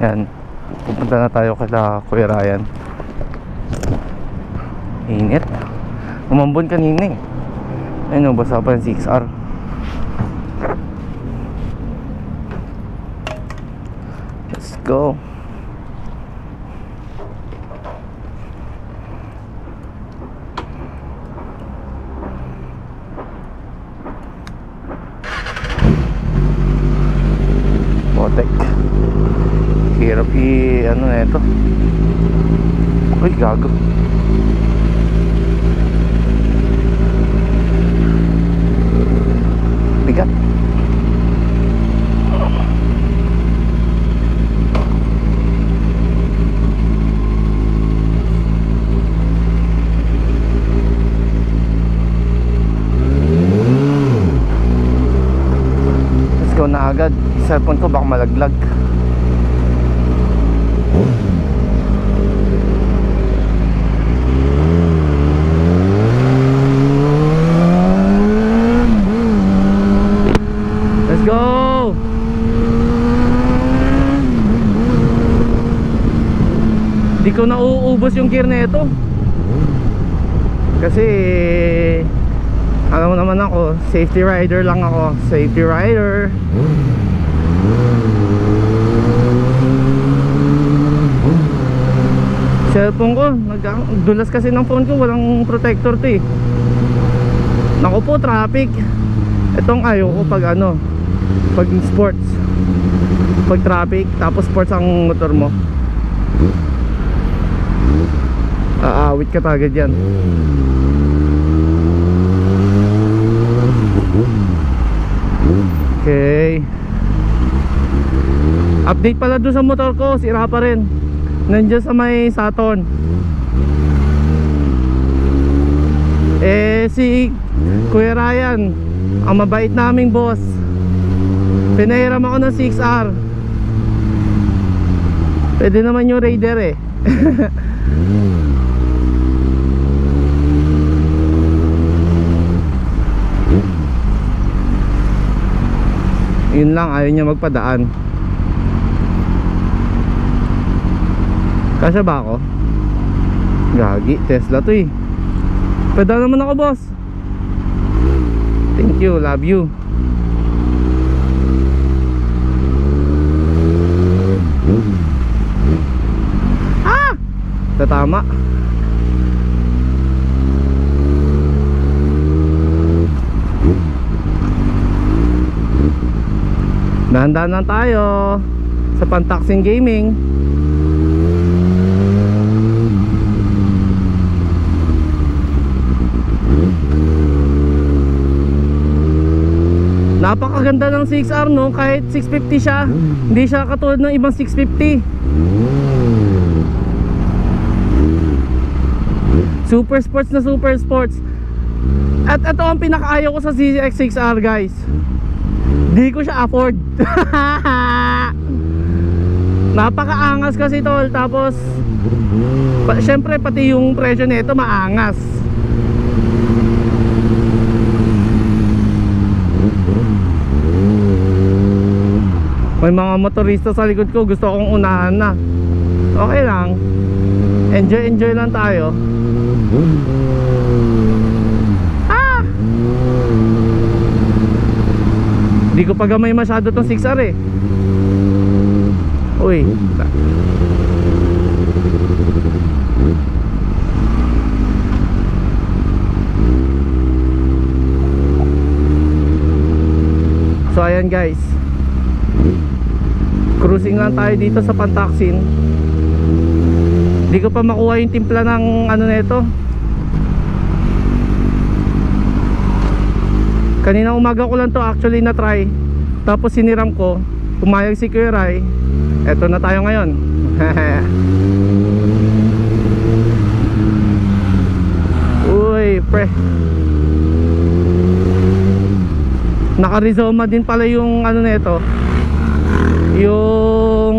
Yan, pupunta na tayo kala Kuya Ryan. Init. Umambon kanina eh. Ayun, basa pa yung 6R. Let's go. Botek. Hirap ano na ito. Uy, gago. Bigat. Let's go na agad. Cellphone ko baka malaglag. Go! Di ko na uubos yung gear na ito. Kasi alam mo naman ako, safety rider lang ako. Safety rider. Cellphone ko, dulas kasi ng phone ko, walang protector to eh. Naku po, traffic. Itong ayaw ko pag ano, pag sports, pag traffic, tapos sports ang motor mo, aawit ka tagad yan. Okay. Update pala doon sa motor ko, sira pa rin. Nandiyan sa may Saturn. Si Kuya Ryan, ang mabait naming boss, pinahiram ako ng 6R. Pwede naman yung Raider eh. Yun lang, ayaw niya magpadaan. Kasya ba ako? Gagi, Tesla to eh. Padaan naman ako, boss. Thank you, love you. Tama. Dahan-dahan lang tayo sa Pantaxing Gaming. Napakaganda ng 6R no, kahit 650 siya. Hindi siya katulad ng ibang 650. Super sports na super sports. At ito ang pinakaayaw ko sa ZX6R guys. Di ko siya afford. Napakaangas kasi tol. Tapos syempre pati yung presyo nito maangas. May mga motorista sa likod ko, gusto kong unahan na. Okay lang. Enjoy lang tayo. Di ko pa gamay masyado tong 6R eh. Uy. So ayan guys, cruising lang tayo dito sa Pantaxin. Di ko pa makuha yung timpla ng ano nito. Kanina umaga ko lang to actually na try. Tapos siniram ko. Pumayag si Kuya Ray. Eto na tayo ngayon. Uy pre, naka Rizoma din pala yung ano nito. Yung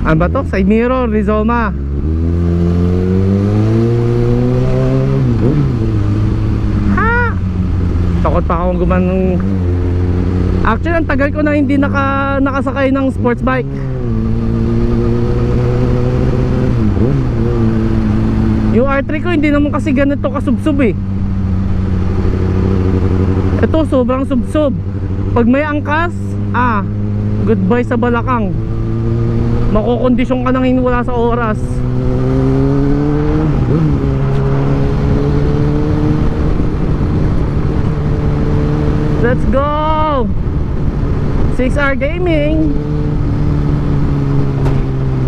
ano ba to? Side mirror, Rizoma. Takot pa akong gumanong. Actually ang tagal ko na hindi nakasakay ng sports bike. Yung R3 ko hindi naman kasi ganito kasubsob eh. Ito sobrang subsob. Pag may angkas, goodbye sa balakang. Makokondisyon ka nang wala sa oras. Let's go! 6R Gaming.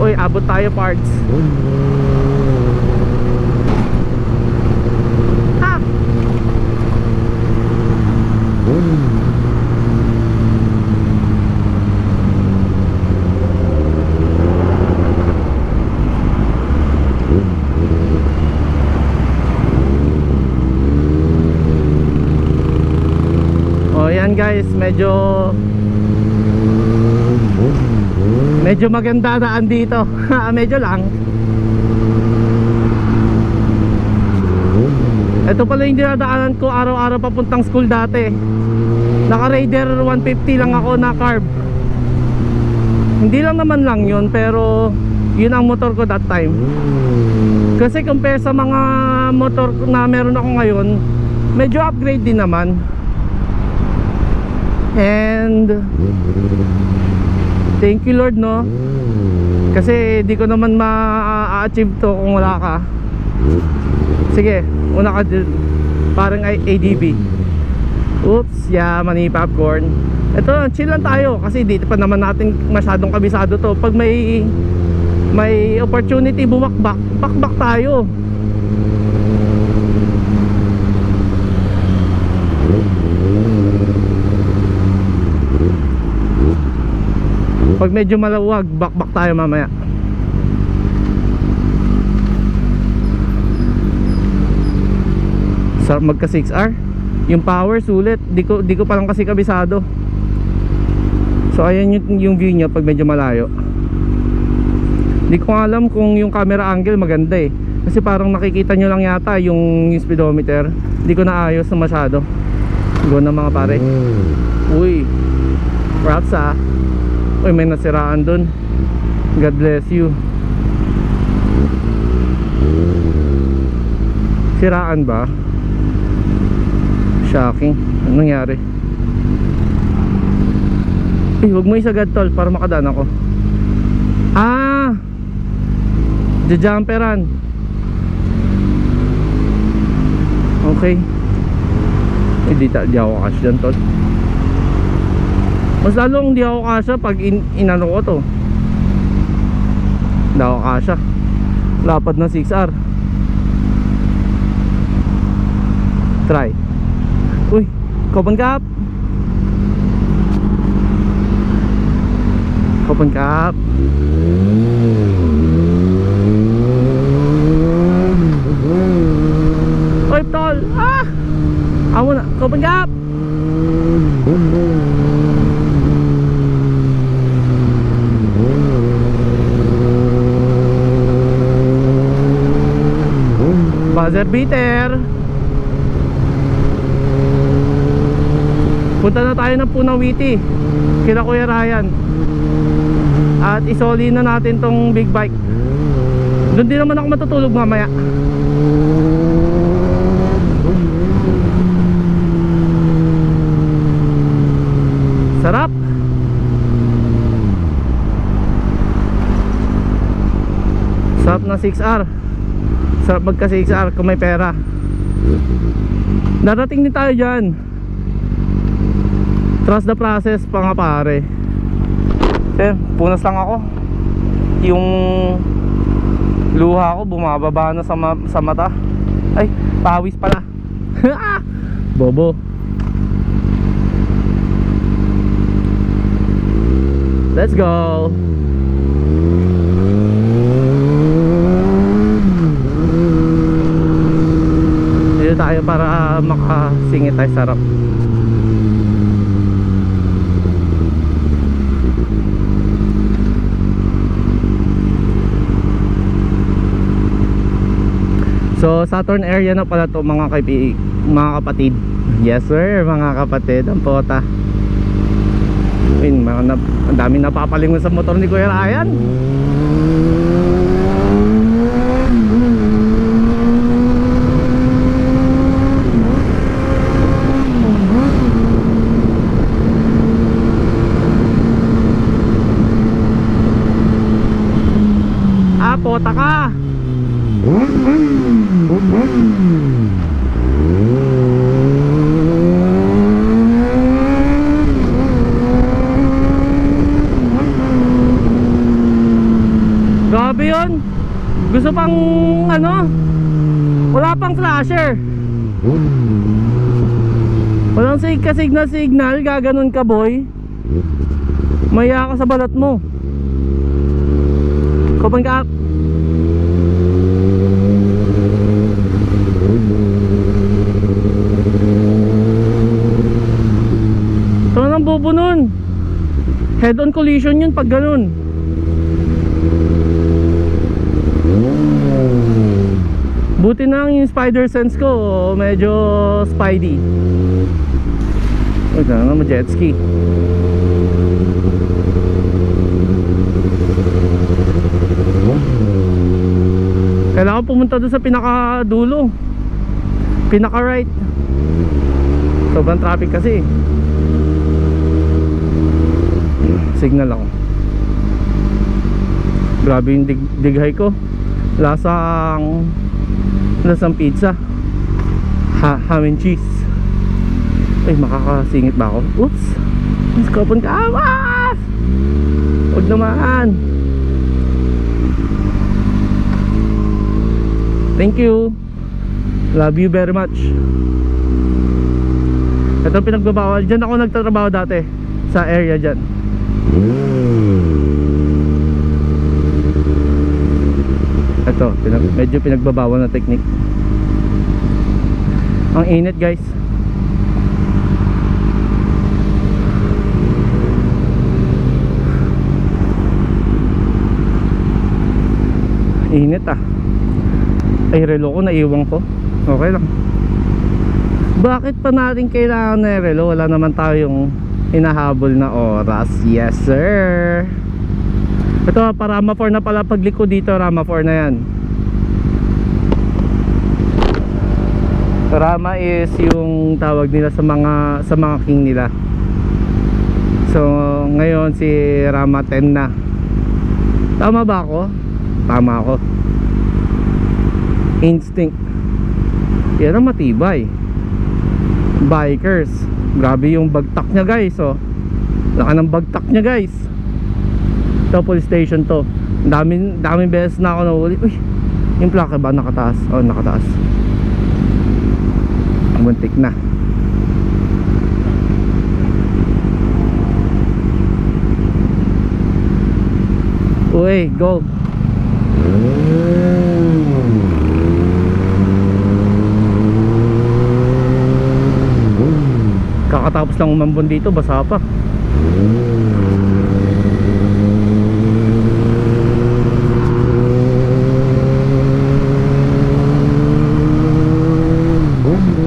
Uy, abot tayo parts. Yan guys, medyo maganda daan dito. Medyo lang. Ito pala yung dinadaanan ko araw-araw papuntang school dati. Naka Raider 150 lang ako na carb. Hindi lang naman lang yun, pero yun ang motor ko that time. Kasi compare sa mga motor na meron ako ngayon, medyo upgrade din naman. And thank you Lord, no? Kasi di ko naman ma-achieve to kung wala ka. Sige, una ka parang ADB. Oops, mani popcorn. Ito, chill lang tayo kasi dito pa naman natin masyadong kabisado to. Pag may opportunity bumakbak, bakbak tayo. Pag medyo malawag, bakbak tayo mamaya. Sarap magka 6R. Yung power sulit. Di ko pa lang kasi kabisado. So ayan yung view nya pag medyo malayo. Di ko alam kung yung camera angle maganda eh. Kasi parang nakikita nyo lang yata yung speedometer. Di ko naayos na masyado. Go na mga pare. Uy, props ah. Uy, may nasiraan dun. God bless you. Siraan ba? Shocking. Anong nangyari? Huwag mo isagad tol para makadaan ako. Jumperan. Okay. Hindi ako cash dyan tol. Mas lalong hindi ako kasya pag inano ko to. Hindi ako kasya. Lapad ng 6R. Try. Uy, Copan Cup. Copan Cup. Uy, tol. Amo na, Copan Cup. Buzzer beater. Punta na tayo ng Punang Witi kila Kuya Ryan. At isoli na natin tong big bike. Doon din naman ako matutulog mamaya. Sarap. Sarap na 6R. Sarap magka 6R kung may pera. Darating din tayo dyan. Trust the process pa nga pare. Punas lang ako. Yung luha ko bumababa na sa mata. Ay, pawis pala. Bobo. Let's go. Dito tayo para makasingit tayo sarap. So Saturn area na pala to mga kapatid. Yes sir, mga kapatid. Ang pota. Ang daming napapalingon sa motor ni Kuya Ryan. bota ka. Grabe yun. Gusto pang ano, wala pang flasher, walang signal, gaganon ka boy, maya ka sa balat mo. Kapag ka ito nang bobo nun, head on collision yun pag ganon. Buti na yung spider sense ko medyo spidey. Huwag na nga jet ski. Kailangan pumunta doon sa pinakadulo, pinaka right. Sobrang traffic kasi. Signal ako. Grabe yung dighay ko. Lasang pizza, ham and cheese. Ay, makakasingit ba ako? Oops, mas kapon ka. Huwag naman. Thank you, love you very much. Ito pinagbabawal. Diyan ako nagtatrabaho dati, sa area dyan. Ito, medyo pinagbabawal na technique. Ang init guys. Init ah. Ay, relo ko naiwan ko. Okay lang. Bakit pa natin kailangan na relo? Wala naman tayong hinahabol na oras. Yes sir. Ito, Rama 4 na pala pagliko dito. Rama 4 na yan. Rama is yung tawag nila sa mga king nila. So ngayon si Rama 10 na. Tama ba ako? Tama ako. Instinct. Yan ang matibay. Bikers. Grabe yung bagtak niya guys. Oh, laka ng bagtak niya guys. Ito police station to. Daming beses na ako nahuli. Uy, yung plaka ba nakataas? Oh, nakataas. Muntik na. Uy, go. Kakatapos lang umambon dito, basa pa.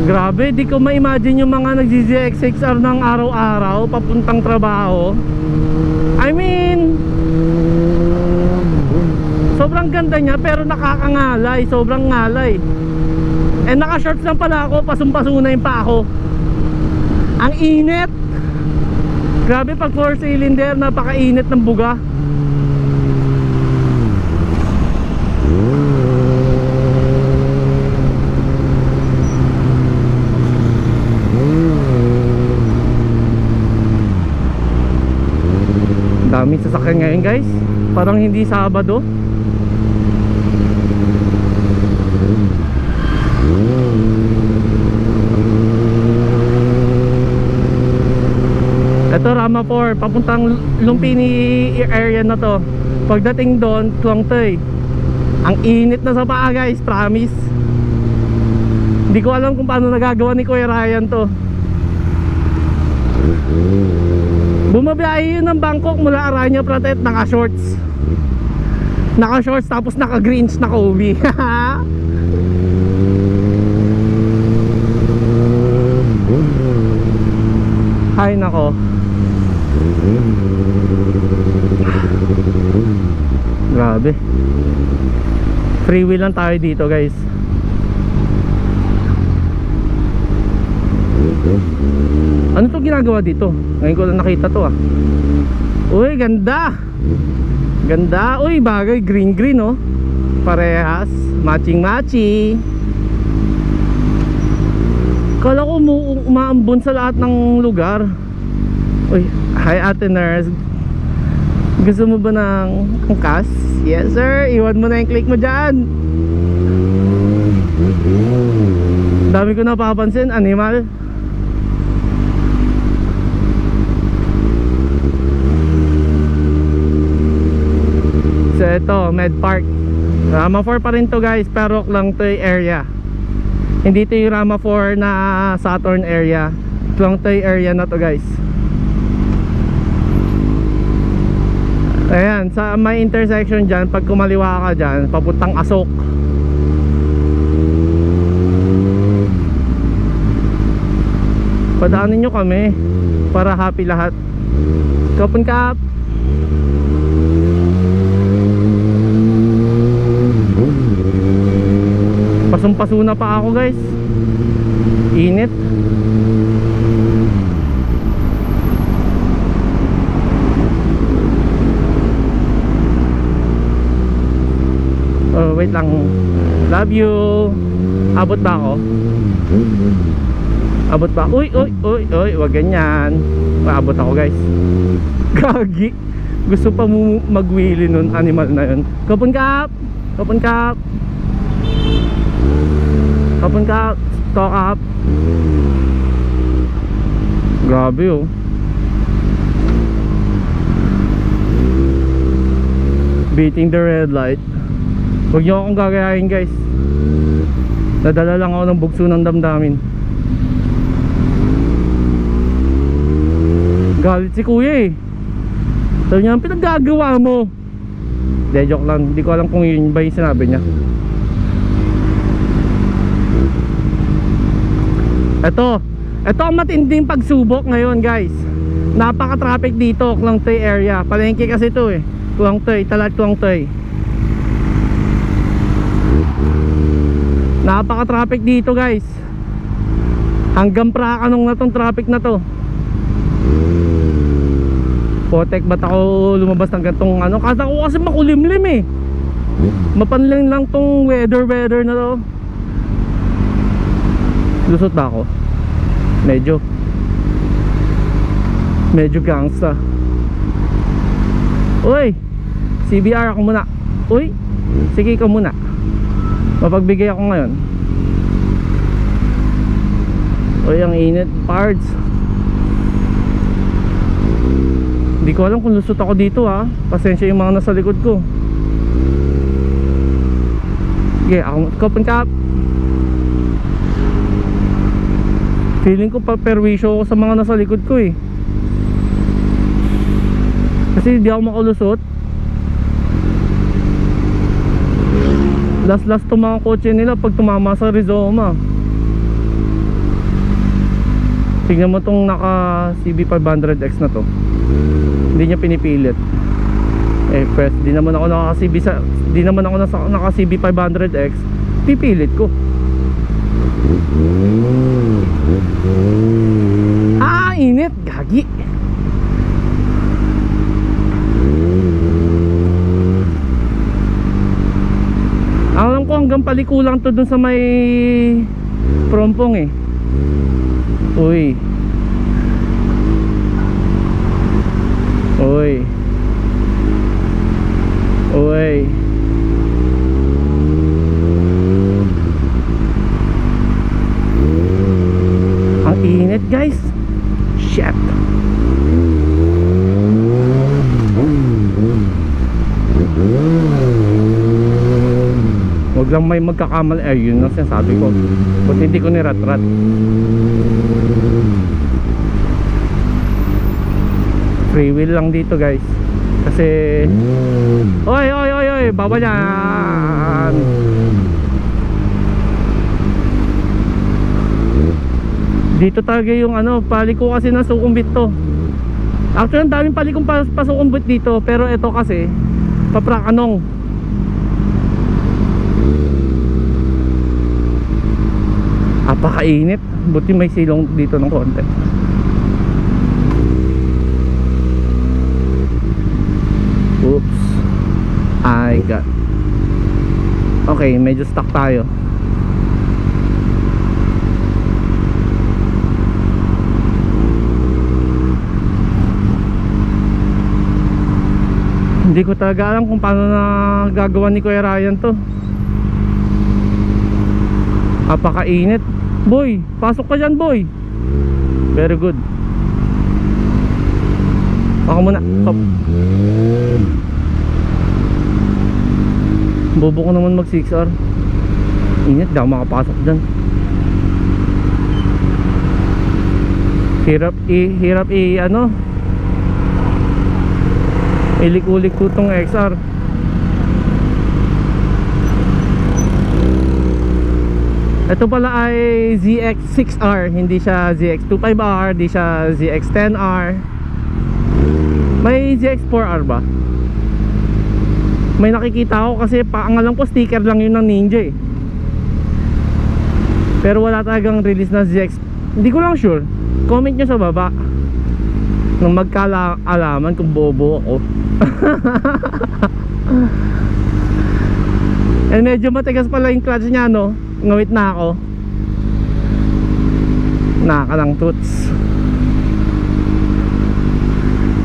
Grabe, di ko ma-imagine yung mga nag-ZXR ng araw-araw papuntang trabaho. I mean, sobrang ganda niya pero nakakangalay, sobrang ngalay. Eh naka-shorts lang pala ako, pasong-pasunay pa ako. Ang init. Grabe pag 4 cylinder, napakainit ng buga. Daming sasakyan ngayon guys, parang hindi Sabado. Ito Rama 4, papuntang Lumpini area na to. Pagdating doon, tuwang to eh. Ang init na sa paa guys, promise. Hindi ko alam kung paano nagagawa ni Kuya Ryan to. Bumabiyahe yun ng Bangkok mula Aranya Pratet, naka-shorts. Naka-shorts tapos naka-greens, naka-ubi. Hay nako. Grabe. Free wheel lang tayo dito guys. Ano to ginagawa dito? Ngayon ko lang nakita to ah. Uy, ganda. Ganda. Uy, bagay, green oh. Parehas, matching-matching. Kala ko umaambon sa lahat ng lugar. Uy, hi Ate Nurse. Gusto mo ba ng cash? Yes sir, iwan mo na yung click mo dyan. Dami ko napapansin, animal. So ito, Med Park. Rama 4 pa rin to guys, pero lang to yung area. Hindi to yung Rama 4 na Saturn area. Ito lang to yung area na to guys. Ayan, sa may intersection dyan, pag kumaliwa ka dyan, papuntang Asok. Padaanin nyo kami para happy lahat. Open cap. Pasong-paso na pa ako guys. Init. Oh, wait lang. Love you. Abot ba ako? Abot ba? Uy, uy, uy, uy, wag ganyan. Abot ako guys. Gagi. Gusto pa mo magwili nun animal na yun. Open cap. Open cap. Open cap. Stock up. Grabe oh. Beating the red light. Huwag nyo akong gagayahin guys. Nadala lang ako ng bugso ng damdamin. Galit si kuya eh. Sabi niya, pinaggagawa mo. De, joke lang. Hindi ko alam kung yun ba yung sinabi niya. Ito ang matinding pagsubok ngayon guys. Napaka-traffic dito, Klongtoy area. Palengke kasi ito eh. Klongtoy, Talat Klongtoy. Napaka-traffic dito guys. Hanggang Prakanong na tong traffic na to. Potek, ba't ako lumabas ng gantong ano? Kasi ako kasi makulimlim eh. Mapanling lang tong weather na to. Lusot ba ako? Medyo gangsta. Uy, CBR ako muna. Uy, sige ka muna. Mapagbigay ako ngayon. Uy, ang init parts. Hindi ko alam kung lusot ako dito ha. Pasensya yung mga nasa likod ko. Okay, ako open cap. Feeling ko pa perwisyo ako sa mga nasa likod ko eh. Kasi hindi ako makalusot. Last to mga kotse nila pag tumama sa Rizoma. Tingnan mo tong naka CB500X na to. Hindi niya pinipilit. Eh first, di naman ako naka CB500X. Pipilit ko. Ah, init, gagi. Alam ko hanggang paliko lang to dun sa may Prompong eh. Uy. Uy. Uy. Ang init guys. Shit. Huwag lang may magkakamali. Ay, yun ang sinasabi ko. Kung hindi ko nirat-rat. Free wheel lang dito guys. Kasi oy, baba yan. Dito talaga yung ano, paliko kasi ng Sukumbit to. Actually, ang daming palikong pasukumbit dito. Pero ito kasi Paprakanong. Apakainit. Buti may silong dito ng konti. Oops, I got Okay, medyo stuck tayo. Hindi ko talaga alam kung paano na gagawa ni Kuya Ryan to. Apakainit. Boy, pasok ka dyan, boy. Very good. Ako muna. Stop. Bobo ko naman mag 6R. Init, di ako makapasok dyan. Hirap ano, ilik-ulik ko tong XR. Ito pala ay ZX6R, hindi siya ZX25R, hindi siya ZX10R. May ZX4R ba? May nakikita ako kasi ang alam ko sticker lang yun ng Ninja eh. Pero wala talagang release na ZX. Hindi ko lang sure. Comment nyo sa baba nung magkaalaman kung bobo ako. And medyo matigas pala yung clutch nya, no? Ngawit na ako. Nakakalang toots.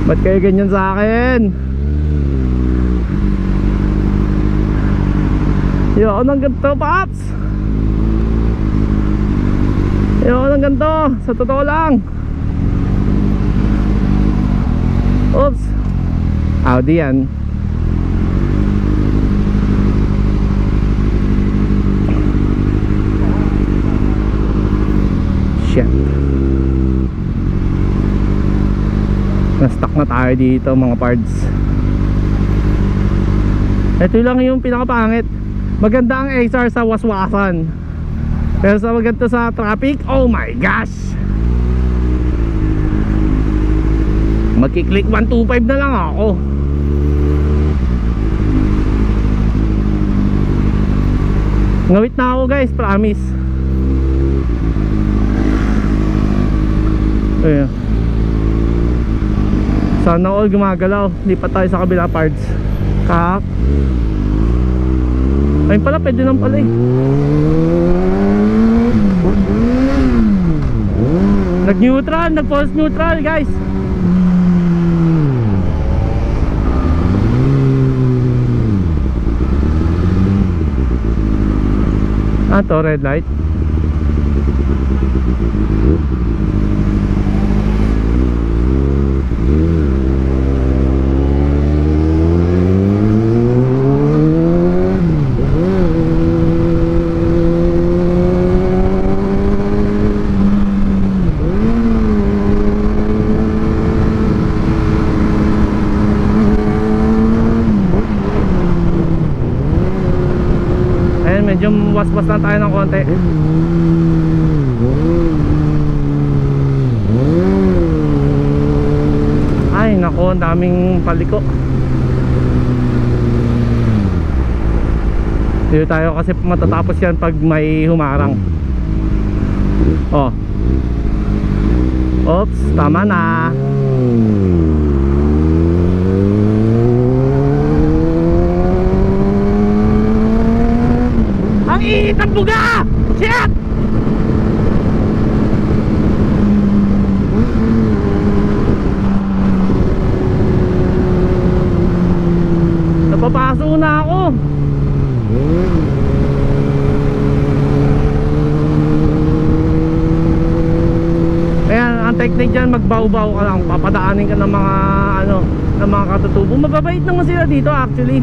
Ba't kayo ganyan sa akin? Ayoko ng ganito, paps. Ayoko ng ganito, sa totoo lang. Oops. Audi yan. Shit. Na-stuck na tayo dito mga parts. Ito lang yung pinakapangit. Maganda ang XR sa waswasan, pero sa maganda sa traffic, oh my gosh. Magkiklik 125 na lang ako. Ngawit na ako guys, promise. Ayan. Sana all gumagalaw. Lipat tayo sa kabila parts. Kak. Ayun pala, pwede naman pala eh. Nag-neutral, nag-false neutral guys. Ah, to red light. Medyo waswas lang tayo ng konti. Ay nako, ang daming paliko. Dito tayo kasi matatapos yan pag may humarang. Oh. Oops, tama na. Ang init ng buga! Shit! Napapaso na ako. Ayan, ang technique dyan, magbaw-baw ka lang. Papadaanin ka ng mga ano, ng mga katutubo. Mababait naman sila dito actually.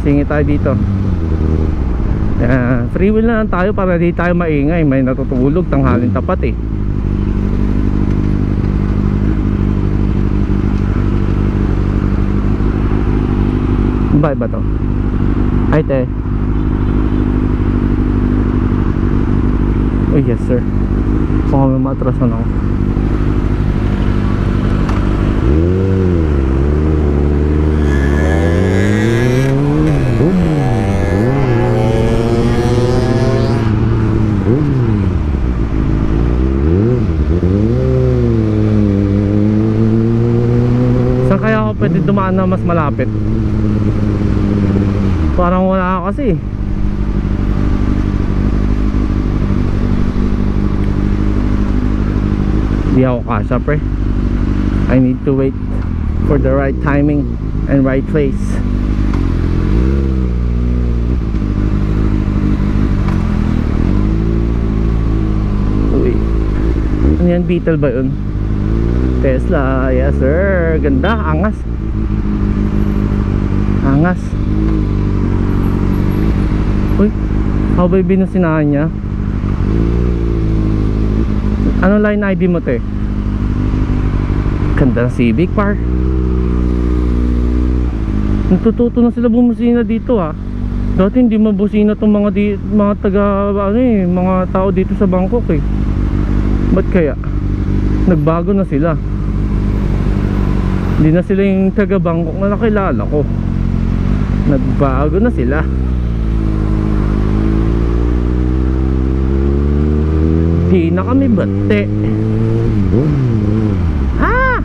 Singit tayo dito. Free wheel na lang tayo para di tayo maingay. May natutulog, tanghalin tapat eh. Ba to? Ay te. Oh yes sir. Baka may matrasan ako. pwede dumaan na mas malapit. Parang wala kasi. Di ako kasya pre. I need to wait for the right timing and right place. Uy, ano yan, Beetle ba yun? Tesla, yes sir. Ganda, angas. Angas. Uy, how ba yung binusinahan niya? Ano line ID mo te? Ganda ng Civic par. Natututo na sila bumusina dito ah. Dati hindi mabusina tong mga taga ano eh, mga tao dito sa Bangkok eh. Ba't kaya? Nagbago na sila. Hindi na sila yung taga Bangkok na nakilala ko. Nagbago na sila. Di na kami bate. Ha?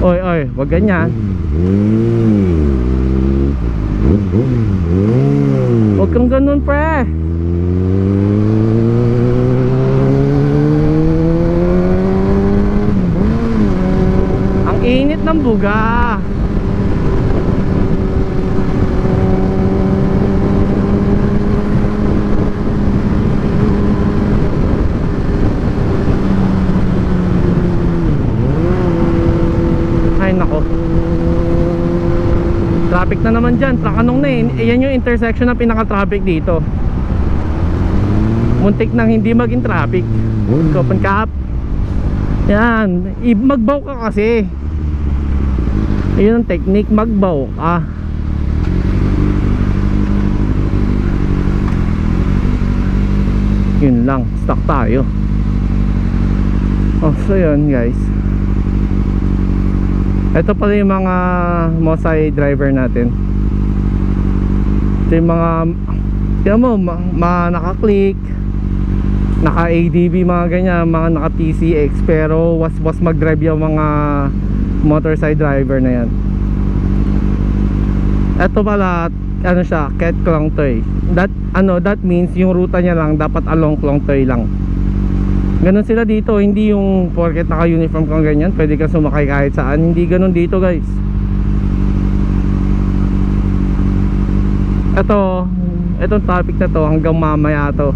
Oy, oy, wag ganyan. Wag kang ganun, pre. Ang init ng buga. Ay nako, traffic na naman dyan. Trakanong na eh. Yan yung intersection na pinaka-traffic dito. Muntik nang hindi maging traffic. Open cap. Yan, magbaw ka kasi. Ayun ang technique, magbaw ka. Yun lang, stuck tayo. Oh, so yun guys. Ito pala yung mga Mosai driver natin. Ito yung mga, tignan mo, naka-click, naka-ADB, mga ganyan, mga naka-PCX. Pero was mag-drive yung mga motorcycle driver na yan. Ito pala, ano siya, Ket Klong Toy. That means yung ruta niya lang dapat along Klong Toy lang. Ganon sila dito, hindi yung porket naka-uniform kang ganyan pwede kang sumakay kahit saan. Hindi ganon dito guys. Itong topic na to hanggang mamaya to.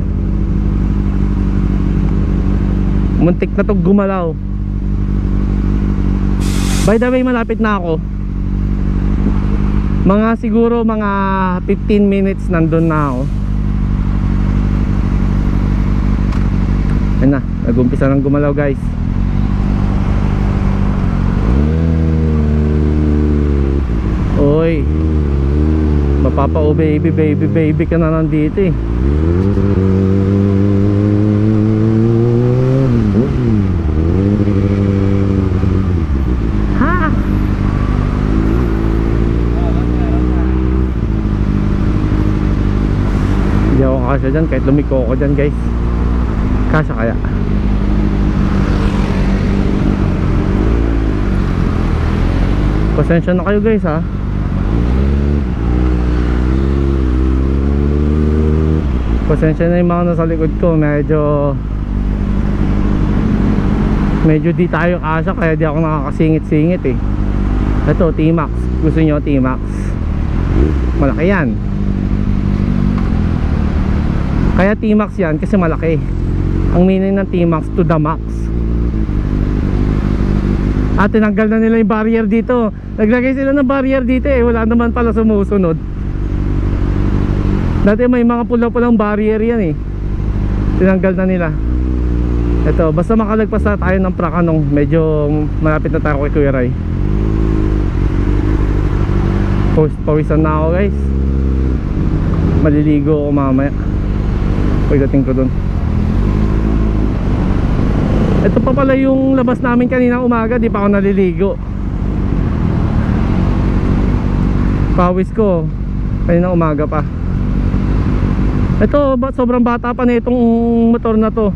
Muntik na to gumalaw. By the way, malapit na ako. Siguro mga 15 minutes nandun na ako. Ayun na, nag-umpisa ng gumalaw guys. Oy, mapapa-o baby ka na nandito eh. Ha? Hindi ako kasya dyan kahit lumiko ko dyan guys. Kasya kaya? Pasensya na kayo guys ha. Pasensya na yung mga nasa likod ko. Medyo di tayo kasya kaya di ako nakakasingit-singit eh. Ito T-Max. Gusto nyo T-Max? Malaki yan. Kaya T-Max yan kasi malaki. Ang meaning ng T-Max, to the max. At tinanggal na nila yung barrier dito. Naglagay sila ng barrier dito eh. Wala naman pala sumusunod. Dati may mga pula-pulang barrier yan eh. Tinanggal na nila. Ito, basta makalagpas na tayo ng Prakanong. Medyo malapit na tayo kay Kuya Ray. Pawisan na ako guys. Maliligo ako mamaya pagdating ko dun. Ito pa pala yung labas namin kanina umaga. Di pa ako naliligo. Pawis ko kanina umaga pa. Ito sobrang bata pa na itong motor na to.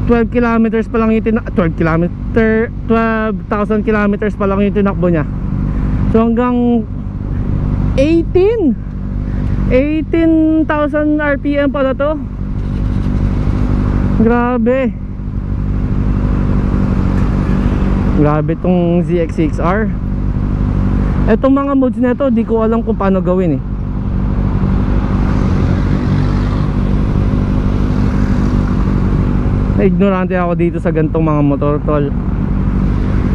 12 kilometers pa lang yung 12,000 kilometers pa lang yung tinakbo niya. So hanggang 18,000 RPM pala to. Grabe. Grabe tong ZX6R. Etong mga modes nito, di ko alam kung paano gawin eh. Na-ignorante ako dito sa gantong mga motor, tol.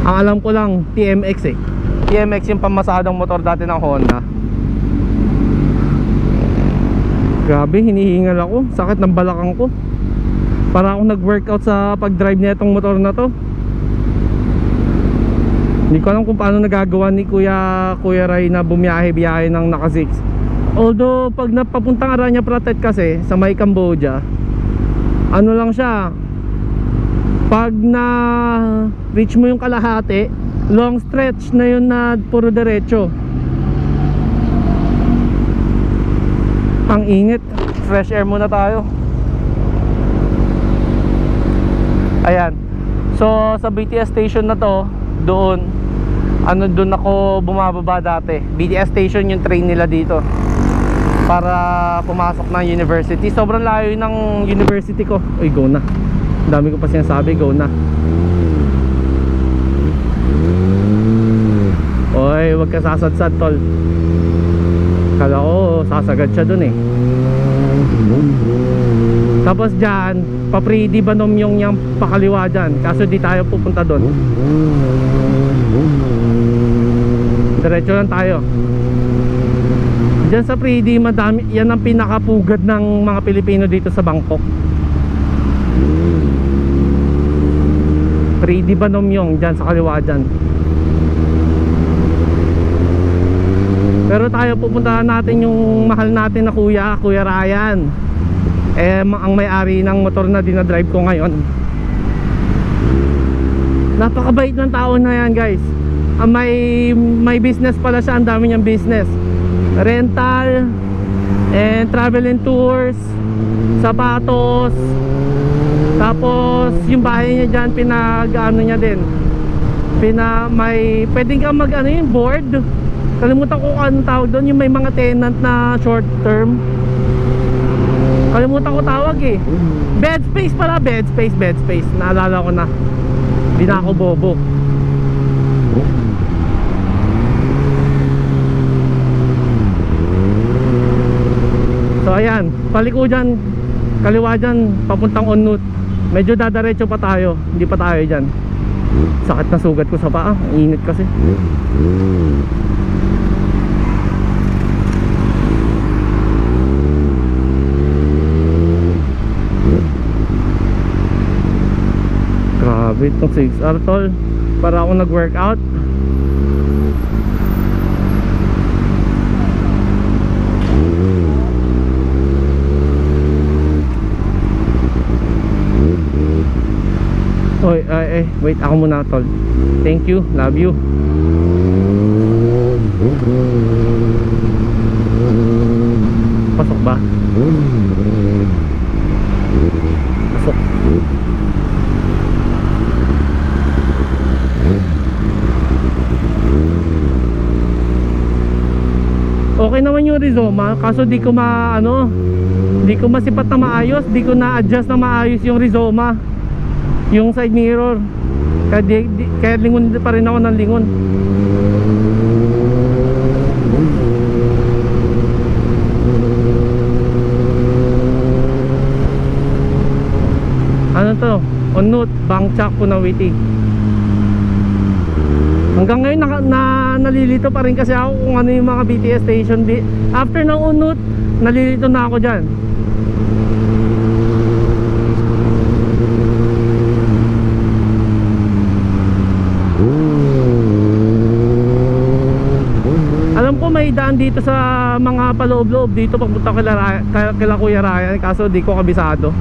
Ang alam ko lang, TMX eh. TMX yung pamasadong motor dati ng Honda. Grabe, hinihingal ako. Sakit ng balakang ko. Para akong nag-workout sa pag-drive nitong motor na to. Hindi ko alam kung paano nagagawa ni Kuya Ray na bumiyahe-biyahe ng naka-6. Although pag napapuntang Aranya Pratet kasi sa may Cambodia, ano lang siya, pag na reach mo yung kalahati, long stretch na yun na puro diretso. Ang init. Fresh air muna tayo. Ayan. So sa BTS station na to, doon ako bumababa dati. BTS station yung train nila dito para pumasok ng university. Sobrang layo ng university ko. Uy, go na. Dami ko pa sinasabi, go na. Oy, wag ka sasadsad, tol. Kala ko sasagad siya dun eh. Tapos dyan, pa-Pridi Banom yung pakaliwa dyan. Kaso di tayo pupunta dun. Diretso lang tayo. Dyan sa Pridi, madami. Yan ang pinakapugad ng mga Pilipino dito sa Bangkok. Pridi Banom yung dyan sa kaliwa dyan. Pero tayo pupuntahan natin yung mahal natin na Kuya Ryan. Ang may-ari ng motor na dinadrive ko ngayon. Napakabait ng tao na yan, guys. May business pala siya. Ang dami niyang business. Rental and travel and tours, sapatos. Tapos yung bahay niya dyan, pinag-ano niya din, pwedeng ka mag-ano yung board. Kalimutan ko kung anong tawag doon. Yung may mga tenant na short term. Kalimutan ko tawag eh. Bed space pala. Bed space. Naalala ko na. Hindi na ako bobo. So ayan, paliko dyan, kaliwa dyan, papuntang Onut. Medyo dadaretso pa tayo. Hindi pa tayo dyan. Sakit na sugat ko sa paa. Init kasi. Grabe itong 6R, tol. Para ako nag-workout. Oy, wait, ako muna, tol. Thank you, love you. Pasok ba? Pasok. Okay naman yung Rizoma, kaso di ko masipat na maayos, di ko na-adjust na maayos yung Rizoma, yung side mirror. Kaya lingon pa rin ako ng lingon. Ano to? Onut, Bangchak, Punawiti. Hanggang ngayon nalilito pa rin kasi ako kung ano yung mga BTS station. After ng Unut, nalilito na ako dyan. Alam ko may daan dito sa mga paloob-loob dito papunta kila Kuya Ryan, kaso di ko kabisado.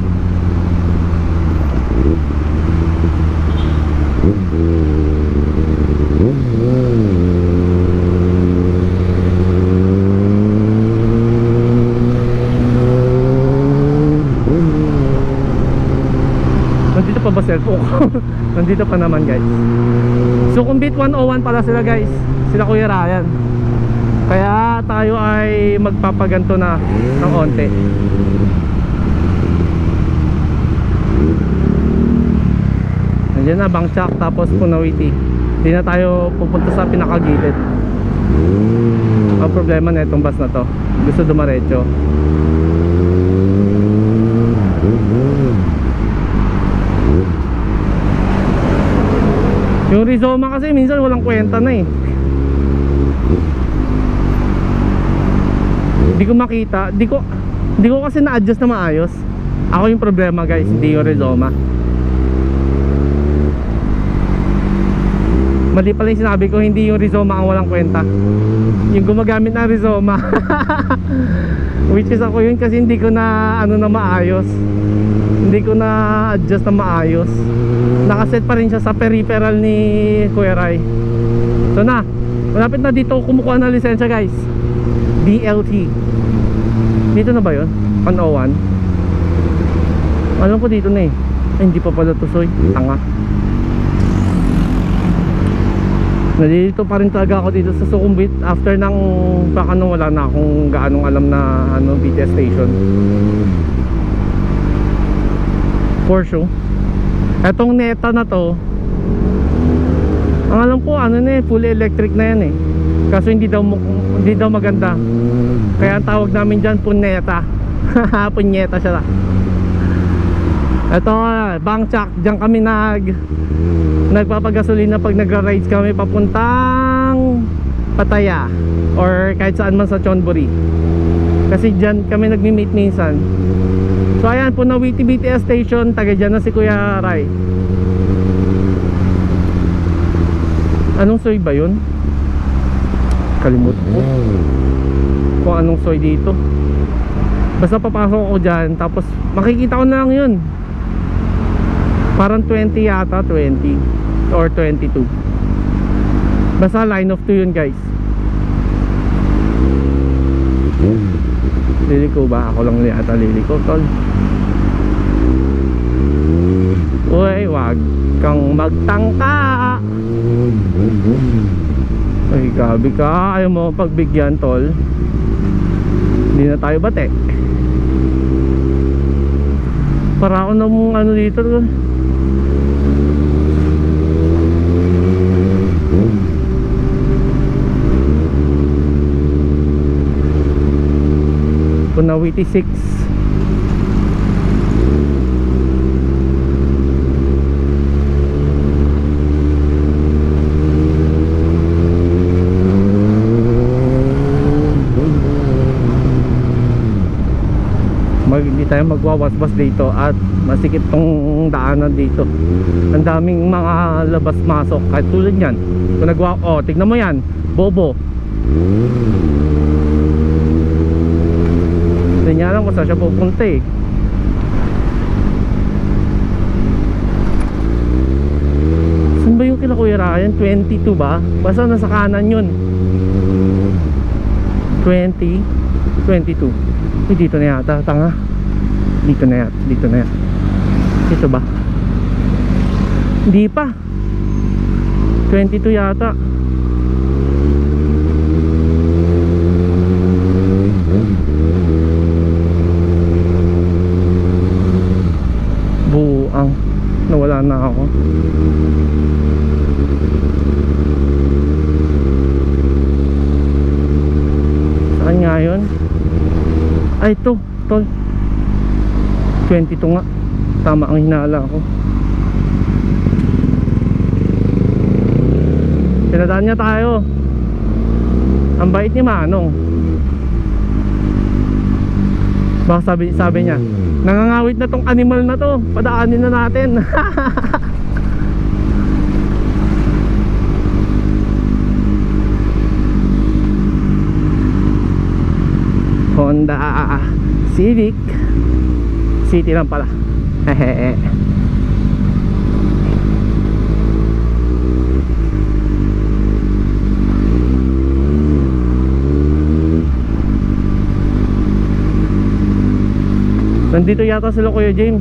Nandito pa cellphone ko. Nandito pa naman guys. Sukhumvit 101 pala sila guys. Sila Kuya Ryan. Kaya tayo ay magpapaganto na ng onte. Nandiyan na Bangchak tapos Punawiti. Hindi na tayo pupunta sa pinakagilid. Ang problema na itong bus na to, gusto dumaretso. Yung Rizoma kasi minsan walang kwenta na eh. Hindi ko makita, di ko kasi na-adjust na maayos. Ako yung problema guys, hindi yung Rizoma. Mali pala yung sinabi ko, hindi yung Rizoma ang walang kwenta, yung gumagamit ng Rizoma. Which is ako yun kasi hindi ko na ano na maayos. Hindi ko na adjust na maayos. Nakaset pa rin siya sa peripheral ni Kuya Rai. So na, malapit na dito kumukuha ng lisensya guys. DLT. Dito na ba yun? 101. Alam ko dito na eh. Ay, hindi pa pala tusoy. Tanga. Nalilito pa rin talaga ako dito sa Sukhumvit after ng baka nung wala na akong gaanong alam na ano, BTS station. For sure. Etong Neta na to, ang alam ko ano na eh, fully electric na yan eh. Kaso hindi daw maganda. Kaya ang tawag namin dyan Puneta. Punyeta siya na. Ito Bangchak, dyan kami nagpapagasolina pag nagra-rides kami papuntang Pattaya or kahit saan man sa Chonburi. Kasi dyan kami nagmi-meet minsan. So ayan, Punawiti BTS station, taga dyan na si Kuya Rai. Anong soy ba yun? Kalimut ko kung anong soy dito. Basta papasok ako dyan, tapos makikita ko na lang yun. Parang 20 yata, 20 or 22. Basta line of 2 yun guys. Liliko ba? Ako lang yata liliko tol. Uy, wag kang magtangka. Ay, gabi ka. Ayaw mo pagbigyan tol. Hindi na tayo bate. Para ako namang ano dito tol. Punawiti 6. Hindi tayo magwawasbas dito at masikip tong daanan dito. Ang daming mga labas-masok kahit tulad yan. Kung tignan mo yan, bobo. Hindi niya alam kung saan siya pupunta eh. Saan ba yung kila Kuya Ryan? 22 ba? Basta nasa kanan yun. 20, 22. Uy, dito na yata, tanga. Dito na yata, dito na yata. Dito ba? Hindi pa. 22 yata. Buang. Nawala na ako. Saan nga yun? Ay, ito, tol. 22 nga. Tama ang hinala ko. Pinadaan niya tayo. Ang bait ni Manong. Baka sabi niya, nangangawit na tong animal na to, padaanin na natin. Honda Civic City lang pala. Hehehe. Nandito yata sila Kuya James.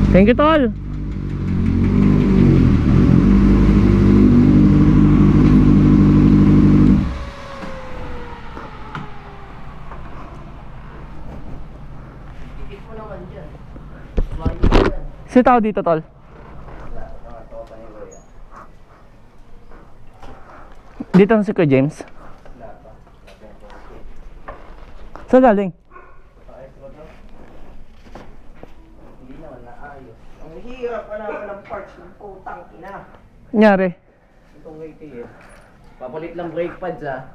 Thank you, tol. Si tao dito, tol. Dito na si Kuya James. Saan galing? Hindi naman naayos. Ang hirap pa naman ng parts ng putang ina. Nangyari? Itong wait eh. Papalit lang brake pads ah.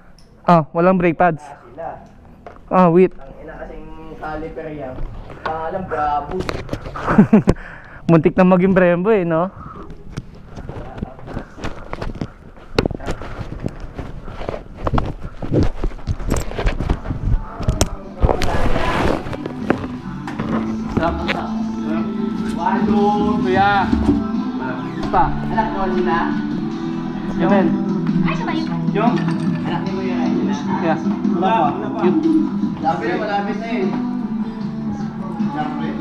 Ah, walang brake pads. Sila. Ah, wait. Ang ina kasing caliper yan. Pangalan Bravo. Muntik na maging Brembo eh, no? Walo, kuya. Pa. Anak mo sila? Amen. Ay, sabay yun. Yung? Anak ni mo yun sila? Yeah. Wala pa. Malapit na, malapit na yun. Siyempre.